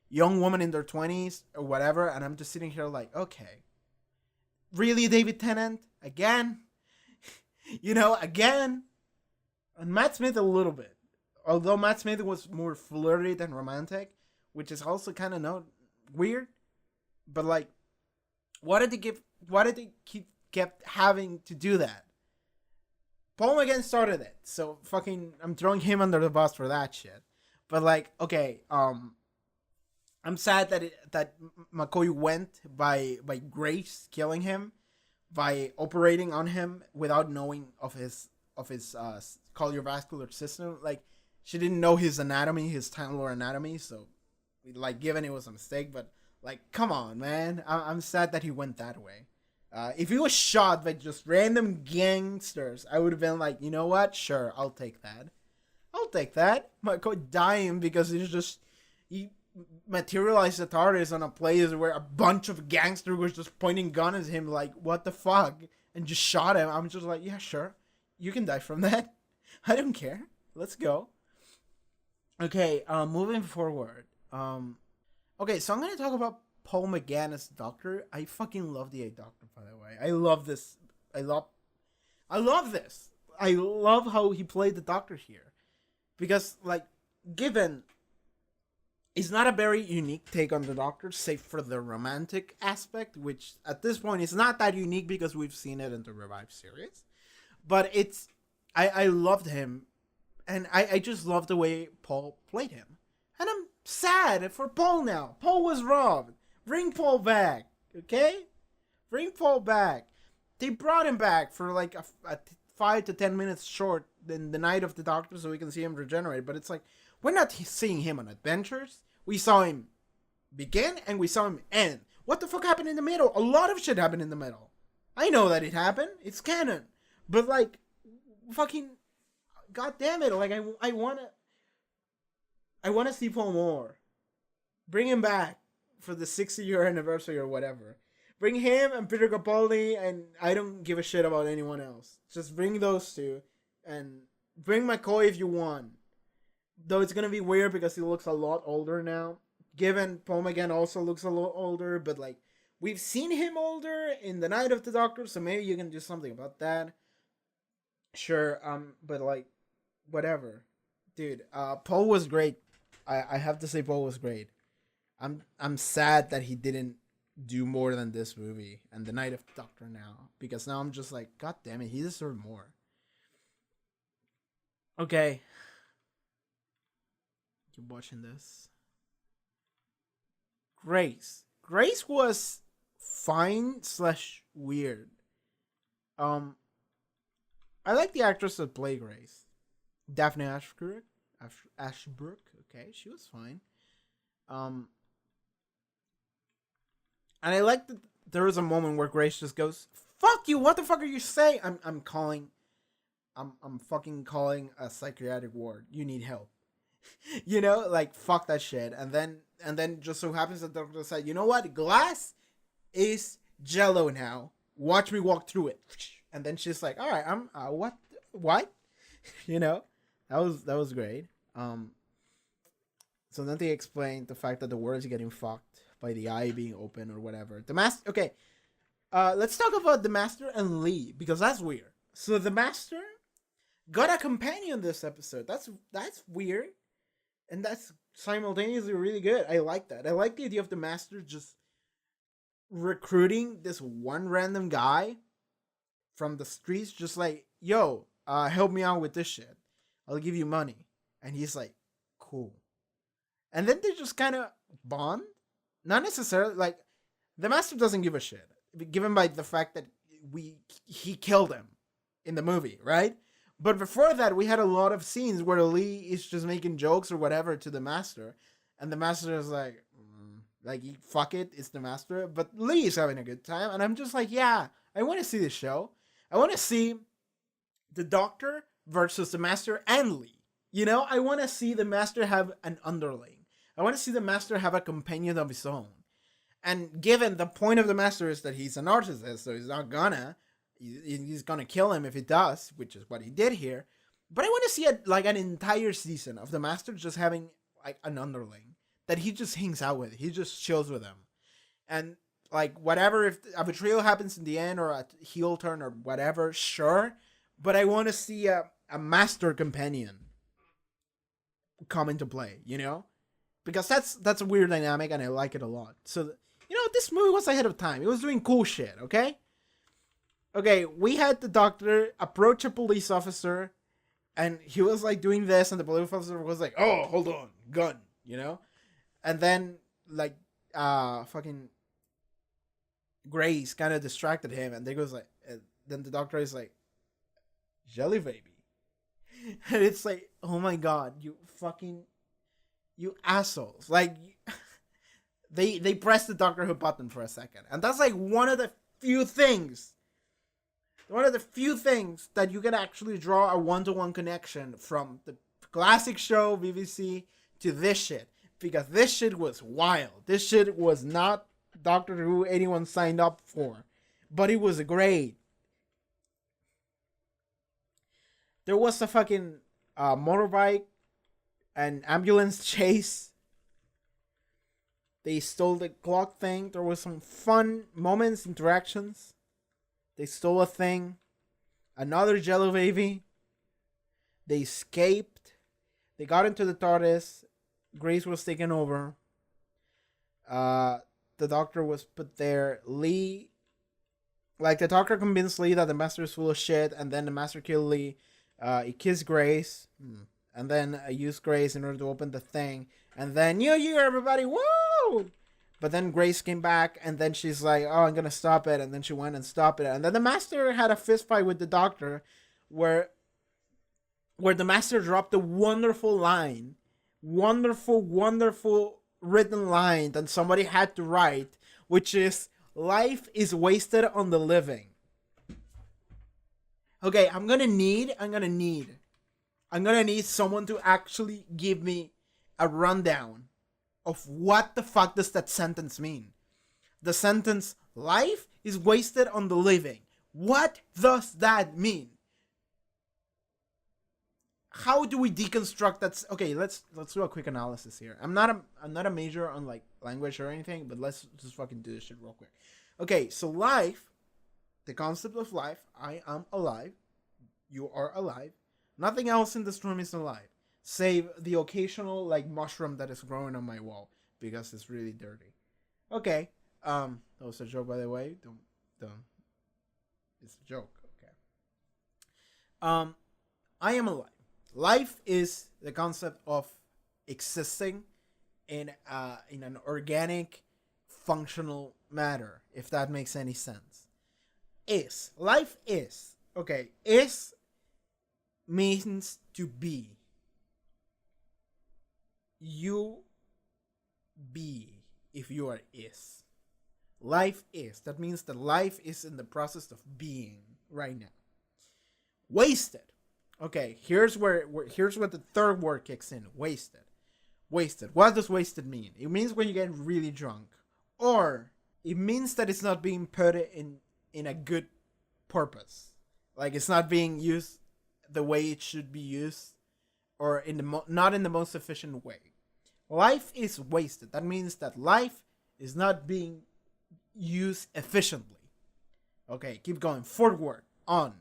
young women in their 20s, or whatever, and I'm just sitting here like, okay. Really, David Tennant? Again? Again? And Matt Smith a little bit. Although Matt Smith was more flirty than romantic, which is also kind of not weird. But, like, why did they kept having to do that? Paul McGann started it, so fucking, I'm throwing him under the bus for that shit. But like, okay, I'm sad that McCoy went by Grace killing him, by operating on him without knowing of his cardiovascular system. Like, she didn't know his anatomy, his Time Lord anatomy, so like, given it was a mistake, but like, come on, man, I'm sad that he went that way. If he was shot by just random gangsters, I would have been like, you know what? Sure, I'll take that. McCoy dying because he materialized the TARDIS on a place where a bunch of gangsters was just pointing guns at him like, what the fuck? And just shot him. I'm just like, yeah, sure. You can die from that. I don't care. Let's go. Okay, moving forward. Okay, so I'm going to talk about Paul McGann as Doctor. I fucking love the 8th Doctor, by the way. I love this. I love this. I love how he played the Doctor here. Because, like, given it's not a very unique take on the Doctor, save for the romantic aspect, which at this point is not that unique because we've seen it in the Revive series. But it's... I loved him. And I just love the way Paul played him. And I'm sad for Paul now. Paul was robbed. Bring Paul back, okay? Bring Paul back. They brought him back for like a 5 to 10 minutes short than the Night of the Doctor so we can see him regenerate. But it's like, we're not seeing him on adventures. We saw him begin and we saw him end. What the fuck happened in the middle? A lot of shit happened in the middle. I know that it happened. It's canon. But like, fucking, god damn it. Like, I wanna see Paul more. Bring him back for the 60-year anniversary or whatever. Bring him and Peter Capaldi, and I don't give a shit about anyone else. Just bring those two, and bring McCoy if you want. Though it's gonna be weird because he looks a lot older now. Given Paul McGann also looks a lot older, but like, we've seen him older in the Night of the Doctor, so maybe you can do something about that. Sure, but like, whatever. Dude, Paul was great. I have to say Paul was great. I'm sad that he didn't do more than this movie and the Night of the Doctor now, because now I'm just like, god damn it, he deserved more. Okay, keep watching this. Grace was fine slash weird. I like the actress that played Grace, Daphne Ashbrook. Ashbrook. Okay, she was fine. And I like that there was a moment where Grace just goes, "Fuck you! What the fuck are you saying?" I'm fucking calling a psychiatric ward. You need help. You know, like fuck that shit. And then just so happens that the doctor said, "You know what? Glass is jello now. Watch me walk through it." And then she's like, "All right, I'm what?" You know, that was great. So then they explained the fact that the world is getting fucked by the eye being open or whatever. The master. Okay, let's talk about the master and Lee, because that's weird. So the master got a companion this episode. That's weird, and that's simultaneously really good. I like that. I like the idea of the master just recruiting this one random guy from the streets, just like, "Yo, help me out with this shit. I'll give you money." And he's like, "Cool." And then they just kind of bond. Not necessarily, like, the master doesn't give a shit, given by the fact that he killed him in the movie, right? But before that, we had a lot of scenes where Lee is just making jokes or whatever to the master, and the master is like, fuck it, it's the master. But Lee is having a good time, and I'm just like, yeah, I want to see this show. I want to see the Doctor versus the master and Lee. You know, I want to see the master have an underling. I want to see the master have a companion of his own. And given the point of the master is that he's a narcissist, so he's gonna kill him if he does, which is what he did here. But I want to see an entire season of the master just having like an underling that he just hangs out with. He just chills with him. And like whatever, if a betrayal happens in the end or a heel turn or whatever, sure. But I want to see a master companion come into play, you know? Because that's a weird dynamic and I like it a lot. So, you know, this movie was ahead of time. It was doing cool shit, okay? Okay, we had the Doctor approach a police officer and he was like doing this and the police officer was like, "Oh, hold on, gun," you know? And then like fucking Grace kind of distracted him and they goes like, then the Doctor is like, "Jelly baby." And it's like, oh my god, you assholes. Like, they pressed the Doctor Who button for a second. And that's like one of the few things that you can actually draw a one-to-one connection from the classic show, BBC, to this shit. Because this shit was wild. This shit was not Doctor Who anyone signed up for. But it was great. There was a fucking motorbike and ambulance chase. They stole the clock thing. There was some fun moments, interactions. They stole a thing. Another Jello baby. They escaped. They got into the TARDIS. Grace was taken over. The Doctor was put there. Lee, like the Doctor convinced Lee that the Master is full of shit, and then the Master killed Lee. He kissed Grace, and then used Grace in order to open the thing, and then New Year, everybody, woo! But then Grace came back, and then she's like, "Oh, I'm gonna stop it," and then she went and stopped it, and then the Master had a fist fight with the Doctor, where the Master dropped a wonderful line, wonderful written line that somebody had to write, which is, "Life is wasted on the living." Okay, I'm gonna need someone to actually give me a rundown of what the fuck does that sentence mean. The sentence, "Life is wasted on the living." What does that mean? How do we deconstruct that? Okay, let's do a quick analysis here. I'm not a major on like language or anything, but let's just fucking do this shit real quick. Okay, so life, the concept of life, I am alive, you are alive. Nothing else in this room is alive, save the occasional like mushroom that is growing on my wall because it's really dirty. Okay, that was a joke, by the way. Don't. It's a joke. Okay. I am alive. Life is the concept of existing in an organic, functional matter, if that makes any sense. Is. Life is. Okay, is means to be. You be if you are is. Life is. That means that life is in the process of being right now. Wasted. Okay, here's what the third word kicks in. Wasted. Wasted. What does wasted mean? It means when you get really drunk. Or it means that it's not being put in a good purpose. Like it's not being used the way it should be used, or in the not in the most efficient way. Life is wasted. That means that life is not being used efficiently. Okay, keep going. Fourth word, on.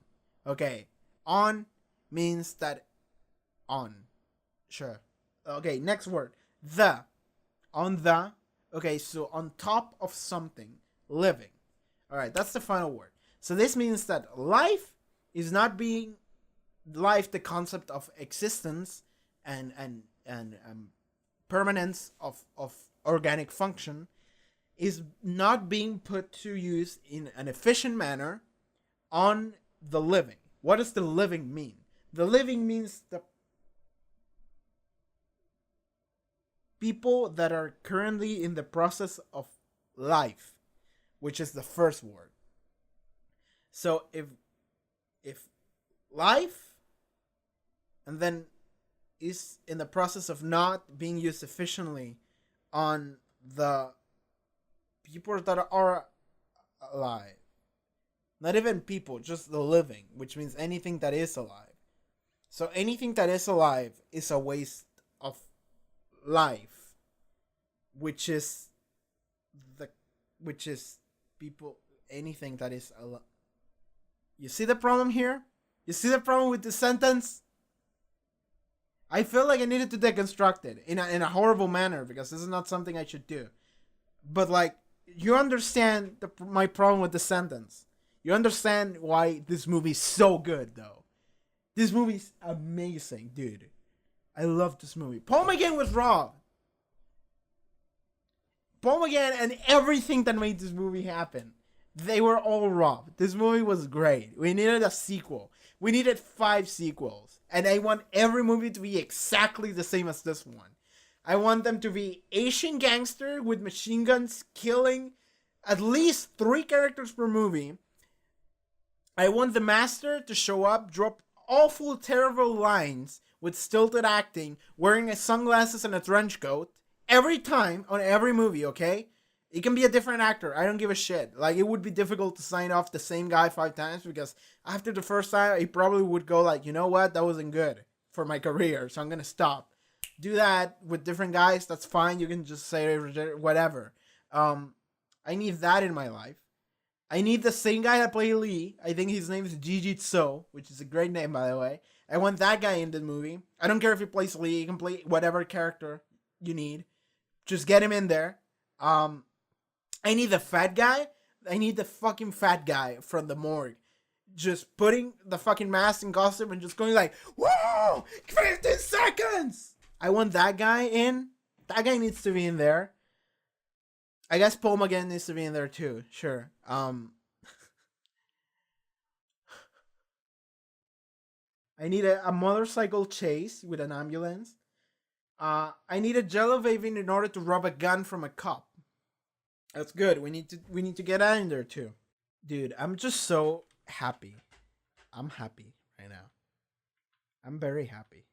Okay, on means that on. Sure. Okay, next word, the. On the. Okay, so on top of something, living. All right, that's the final word. So this means that life is not being life, the concept of existence and permanence of organic function, is not being put to use in an efficient manner on the living. What does the living mean? The living means the people that are currently in the process of life, which is the first word. So if life and then is in the process of not being used efficiently on the people that are alive, not even people, just the living, which means anything that is alive. So anything that is alive is a waste of life, which is people, anything that is alive. You see the problem here? You see the problem with this sentence? I feel like I needed to deconstruct it in a horrible manner, because this is not something I should do. But like, you understand my problem with the sentence. You understand why this movie's so good, though. This movie's amazing, dude. I love this movie. Paul McGann was wrong. Paul McGann and everything that made this movie happen, they were all wrong. This movie was great. We needed a sequel. We needed 5 sequels. And I want every movie to be exactly the same as this one. I want them to be Asian gangster with machine guns killing at least 3 characters per movie. I want the master to show up, drop awful, terrible lines with stilted acting, wearing a sunglasses and a trench coat every time on every movie, okay? It can be a different actor. I don't give a shit. Like, it would be difficult to sign off the same guy 5 times, because after the first time, he probably would go like, you know what? That wasn't good for my career, so I'm going to stop. Do that with different guys. That's fine. You can just say whatever. I need that in my life. I need the same guy that played Lee. I think his name is Gigi Tso, which is a great name, by the way. I want that guy in the movie. I don't care if he plays Lee. He can play whatever character you need. Just get him in there. I need the fat guy. I need the fucking fat guy from the morgue. Just putting the fucking mask and costume and just going like, whoa, 15 seconds. I want that guy in. That guy needs to be in there. I guess Paul McGann needs to be in there too. Sure. I need a motorcycle chase with an ambulance. I need a jello baby in order to rob a gun from a cop. That's good. We need to get that in there too. Dude, I'm just so happy. I'm happy right now. I'm very happy.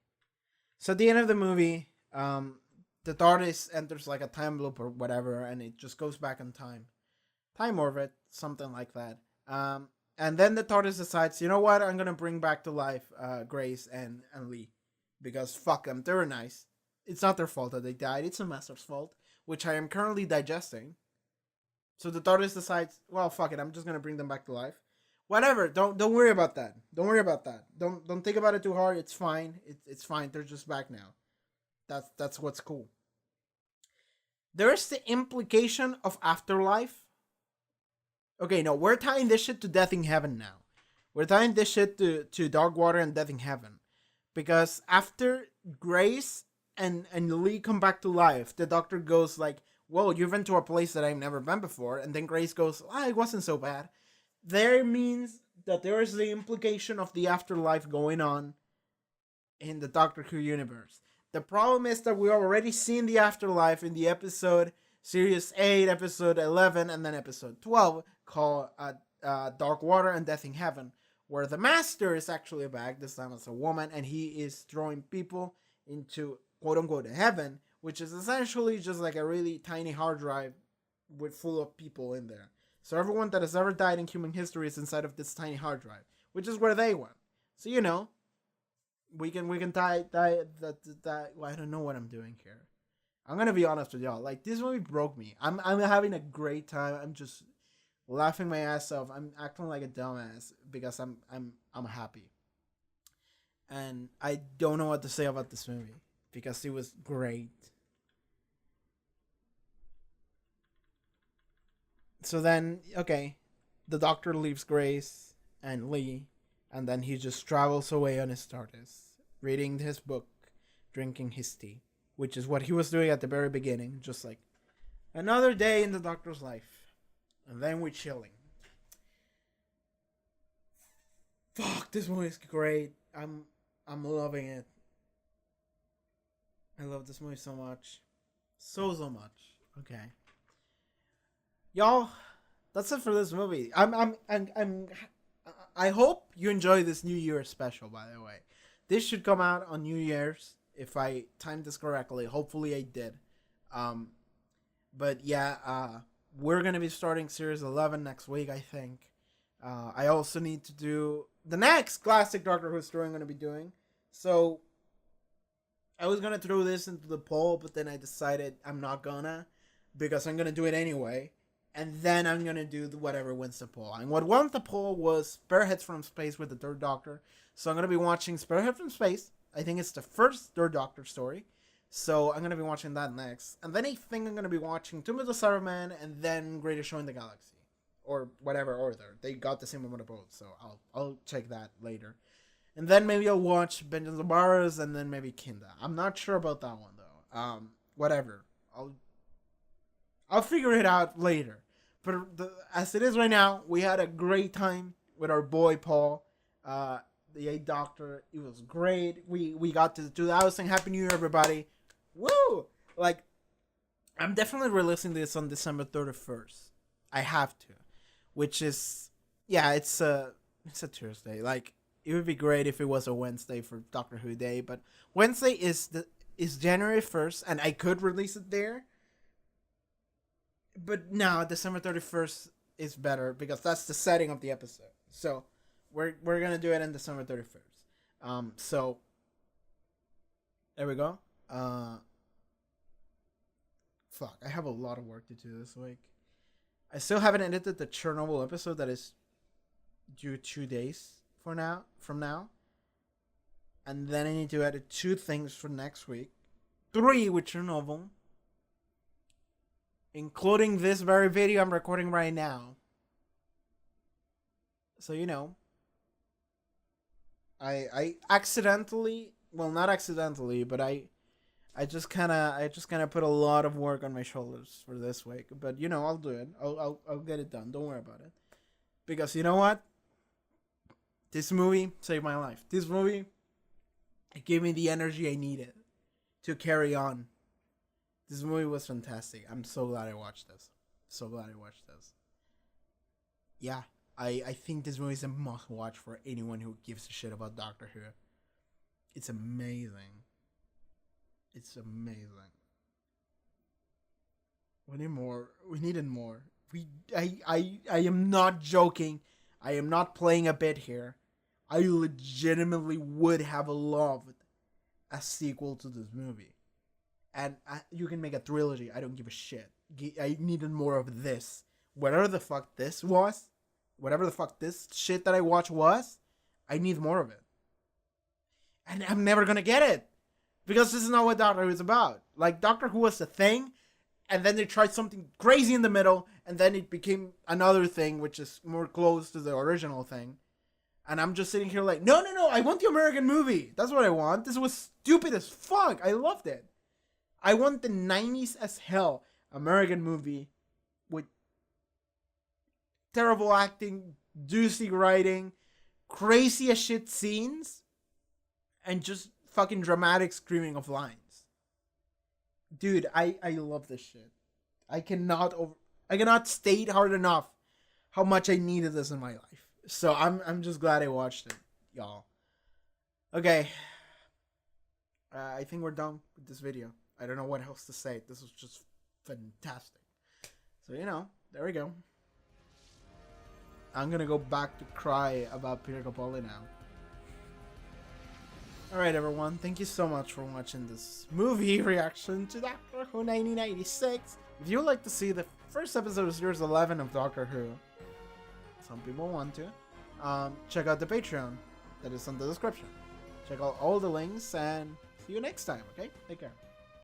So at the end of the movie, the TARDIS enters like a time loop or whatever, and it just goes back in time. Time orbit, something like that. And then the TARDIS decides, you know what, I'm gonna bring back to life Grace and Lee. Because fuck them, they were nice. It's not their fault that they died, it's the Master's fault, which I am currently digesting. So the TARDIS decides, well, fuck it, I'm just gonna bring them back to life. Whatever, don't worry about that. Don't worry about that. Don't think about it too hard. It's fine. It's fine. They're just back now. That's what's cool. There's the implication of afterlife. Okay, no, we're tying this shit to Death in Heaven now. We're tying this shit to Dark Water and Death in Heaven. Because after Grace and Lee come back to life, the doctor goes like, "Well, you've been to a place that I've never been before," and then Grace goes, "It wasn't so bad." There means that there is the implication of the afterlife going on in the Doctor Who universe. The problem is that we've already seen the afterlife in the episode Series 8, episode 11, and then episode 12 called Dark Water and Death in Heaven, where the Master is actually back, this time as a woman, and he is throwing people into quote-unquote heaven, which is essentially just like a really tiny hard drive with full of people in there. So everyone that has ever died in human history is inside of this tiny hard drive, which is where they went. So we can die that. Well, I don't know what I'm doing here. I'm gonna be honest with y'all. Like, this movie broke me. I'm having a great time. I'm just laughing my ass off. I'm acting like a dumbass because I'm happy. And I don't know what to say about this movie because it was great. So then, okay, the Doctor leaves Grace and Lee, and then he just travels away on his TARDIS, reading his book, drinking his tea, which is what he was doing at the very beginning, just like another day in the Doctor's life. And then we're chilling. Fuck, this movie is great. I'm loving it. I love this movie so much. So much. Okay. Y'all, that's it for this movie. I hope you enjoy this New Year special, by the way. This should come out on New Year's if I timed this correctly. Hopefully I did. But yeah, we're going to be starting Series 11 next week, I think. I also need to do the next classic Doctor Who story I'm going to be doing. So I was going to throw this into the poll, but then I decided I'm not gonna, because I'm going to do it anyway. And then I'm going to do whatever wins the poll. And what won the poll was Spearheads from Space with the Third Doctor. So I'm going to be watching Spearhead from Space. I think it's the first Third Doctor story. So I'm going to be watching that next. And then I think I'm going to be watching Tomb of the Cybermen and then Greatest Show in the Galaxy. Or whatever order. They got the same amount of votes. So I'll check that later. And then maybe I'll watch Vengeance of Barrows and then maybe Kinda. I'm not sure about that one though. Whatever. I'll figure it out later. But as it is right now, we had a great time with our boy Paul, the 8th Doctor. It was great. We got to 2000. Happy New Year, everybody. Woo! Like, I'm definitely releasing this on December 31st. I have to. Which is, yeah, it's a Tuesday. Like, it would be great if it was a Wednesday for Doctor Who Day. But Wednesday is January 1st, and I could release it there. But no, December 31st is better because that's the setting of the episode. So we're gonna do it on December 31st. So there we go. Fuck, I have a lot of work to do this week. I still haven't edited the Chernobyl episode that is due 2 days from now. And then I need to edit 2 things for next week. 3 with Chernobyl. Including this very video I'm recording right now. So, I accidentally, well, not accidentally, but I just kind of put a lot of work on my shoulders for this week. But, I'll do it. I'll get it done. Don't worry about it. Because you know what? This movie saved my life. This movie, it gave me the energy I needed to carry on. This movie was fantastic. I'm so glad I watched this. Yeah, I think this movie is a must watch for anyone who gives a shit about Doctor Who. It's amazing. We need more. We needed more. I am not joking. I am not playing a bit here. I legitimately would have loved a sequel to this movie. And you can make a trilogy. I don't give a shit. I needed more of this. Whatever the fuck this was, whatever the fuck this shit that I watched was, I need more of it. And I'm never gonna get it. Because this is not what Doctor Who is about. Like, Doctor Who was a thing, and then they tried something crazy in the middle, and then it became another thing, which is more close to the original thing. And I'm just sitting here like, no, I want the American movie. That's what I want. This was stupid as fuck. I loved it. I want the 90s as hell. American movie with terrible acting, juicy writing, crazy as shit scenes, and just fucking dramatic screaming of lines. Dude, I love this shit. I cannot state hard enough how much I needed this in my life. So I'm just glad I watched it, y'all. Okay. I think we're done with this video. I don't know what else to say. This was just fantastic. So, there we go. I'm gonna go back to cry about Peter Capaldi now. Alright everyone, thank you so much for watching this movie reaction to Doctor Who 1996. If you would like to see the first episode of Series 11 of Doctor Who, some people want to, check out the Patreon that is in the description. Check out all the links and see you next time, okay? Take care.